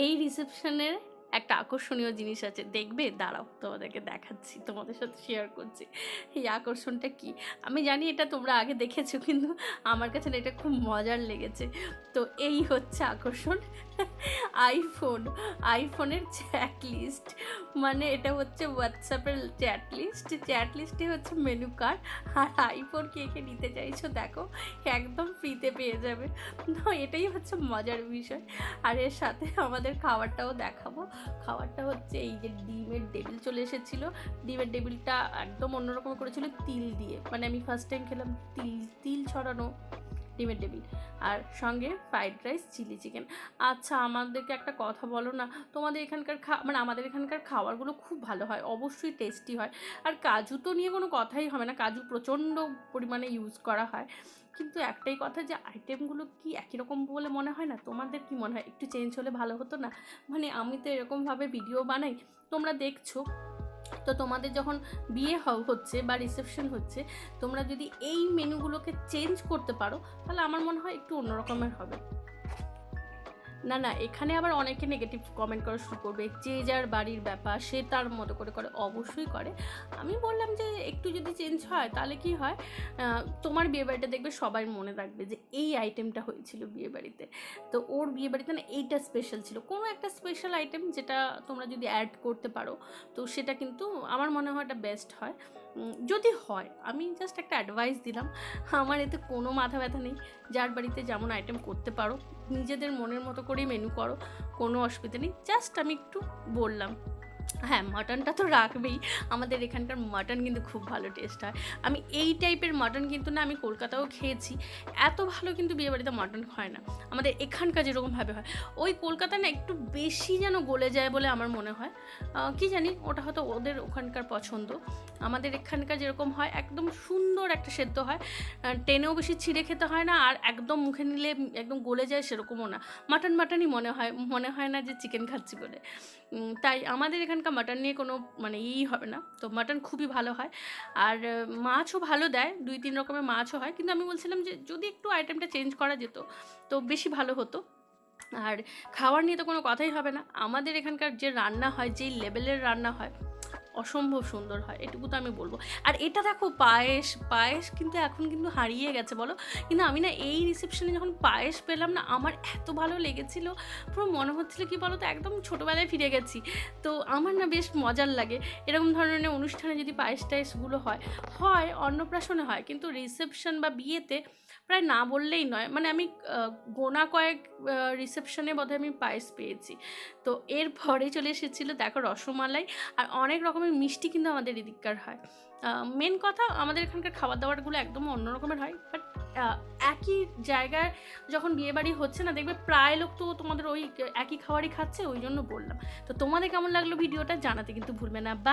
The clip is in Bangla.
এই রিসেপশনের একটা আকর্ষণীয় জিনিস আছে, দেখবে? দাঁড়াও তোমাদেরকে দেখাচ্ছি, তোমাদের সাথে শেয়ার করছি এই আকর্ষণটা কি। আমি জানি এটা তোমরা আগে দেখেছো, কিন্তু আমার কাছে না এটা খুব মজার লেগেছে। তো এই হচ্ছে আকর্ষণ, আইফোনের চ্যাট লিস্ট। মানে এটা হচ্ছে হোয়াটসঅ্যাপের চ্যাট লিস্টে হচ্ছে মেনু কার্ড। আর আইফোন কে কে নিতে চাইছো দেখো, একদম ফ্রিতে পেয়ে যাবে। তো এটাই হচ্ছে মজার বিষয়। আর এর সাথে আমাদের খাবারটাও দেখাবো। খাবারটা হচ্ছে এই যে ডিমের টেবিল চলে এসেছিলো। ডিমের টেবিলটা একদম অন্যরকম করেছিল তিল দিয়ে, মানে আমি ফার্স্ট টাইম খেলাম তিল ছড়ানো ডিমের টেবিল। আর সঙ্গে ফ্রাইড রাইস, চিলি চিকেন। আচ্ছা আমাদেরকে একটা কথা বলো না, তোমাদের এখানকার মানে আমাদের এখানকার খাবারগুলো খুব ভালো হয়, অবশ্যই টেস্টি হয়। আর কাজু তো নিয়ে কোনো কথাই হবে না, কাজু প্রচণ্ড পরিমাণে ইউজ করা হয়। কিন্তু একটাই কথা, যে আইটেমগুলো কি একই রকম বলে মনে হয় না? তোমাদের কি মনে হয় একটু চেঞ্জ হলে ভালো হতো না? মানে আমি তো এরকমভাবে ভিডিও বানাই, তোমরা দেখছো, তো তোমাদের যখন বিয়ে হচ্ছে বা রিসেপশন হচ্ছে, তোমরা যদি এই মেনুগুলোকে চেঞ্জ করতে পারো, তাহলে আমার মনে হয় একটু অন্যরকমের হবে। না না, এখানে আবার অনেকে নেগেটিভ কমেন্ট করা শুরু করবে, যে যার বাড়ির ব্যাপার, সে তার মতো করে করে, অবশ্যই করে। আমি বললাম যে একটু যদি চেঞ্জ হয় তাহলে কি হয়, তোমার বিয়েবাড়িটা দেখবে সবাই মনে রাখবে যে এই আইটেমটা হয়েছিল বিয়েবাড়িতে। তো ওর বিয়েবাড়িতে না এইটা স্পেশাল ছিল, কোনো একটা স্পেশাল আইটেম যেটা তোমরা যদি অ্যাড করতে পারো, তো সেটা কিন্তু আমার মনে হয় এটা বেস্ট হয়। যদি হয়, আমি জাস্ট একটা অ্যাডভাইস দিলাম, আমার এতে কোনো মাথা ব্যথা নেই। যার বাড়িতে যেমন আইটেম করতে পারো, নিজেদের মনের মতো করেই মেনু করো, কোনো অসুবিধা নেই। জাস্ট আমি একটু বললাম। হ্যাঁ, মাটনটা তো রাখবেই, আমাদের এখানকার মাটন কিন্তু খুব ভালো টেস্ট হয়। আমি এই টাইপের মাটন কিন্তু না, আমি কলকাতাও খেয়েছি, এত ভালো কিন্তু বিয়েবাড়িতে মাটন হয় না আমাদের এখানকার যেরকমভাবে হয়। ওই কলকাতা না একটু বেশি যেন গলে যায় বলে আমার মনে হয়, কি জানি, ওটা হয়তো ওদের ওখানকার পছন্দ। আমাদের এখানকার যেরকম হয় একদম সুন্দর একটা সেদ্ধ হয়, টেনেও বেশি ছিঁড়ে খেতে হয় না, আর একদম মুখে নিলে একদম গলে যায় সেরকমও না। মাটনই মনে হয় না যে চিকেন খাচ্ছি বলে। তাই আমাদের এখানকার মাটন নিয়ে কোনো মানে হবে না, তো মাটন খুবই ভালো হয়। আর মাছও ভালো দেয়, 2-3 রকমের মাছও হয়, কিন্তু আমি বলছিলাম যে যদি একটু আইটেমটা চেঞ্জ করা যেত তো বেশি ভালো হতো। আর খাওয়ার নিয়ে তো কোনো কথাই হবে না, আমাদের এখানকার যে রান্না হয়, যেই লেভেলের রান্না হয়, অসম্ভব সুন্দর হয়, এটুকু তো আমি বলবো। আর এটা দেখো, পায়েস কিন্তু এখন কিন্তু হারিয়ে গেছে বলো, কিন্তু আমি না এই রিসেপশনে যখন পায়েস পেলাম না, আমার এত ভালো লেগেছিল, পুরো মনে হচ্ছিল কি বলো তো, একদম ছোটোবেলায় ফিরে গেছি। তো আমার না বেশ মজার লাগে এরকম ধরনের অনুষ্ঠানে যদি পায়েস টায়েসগুলো হয় অন্নপ্রাশনে হয়, কিন্তু রিসেপশন বা বিয়েতে প্রায় না বললেই নয়। মানে আমি গোনা কয়েক রিসেপশনে বোধহয় আমি পায়েস পেয়েছি। তো এরপরে চলে এসেছিলো দেখো রসমালাই, আর অনেক রকমের মিষ্টি কিন্তু আমাদের এদিককার হয়। মেন কথা, আমাদের এখানকার খাবার দাবারগুলো একদম অন্য রকমের হয়, বাট একই জায়গায় যখন বিয়েবাড়ি হচ্ছে না, দেখবে প্রায় লোক তো তোমাদের ওই একই খাবারই খাচ্ছে, ওই জন্য বললাম। তো তোমাদের কেমন লাগলো ভিডিওটা জানাতে কিন্তু ভুলবে না। বা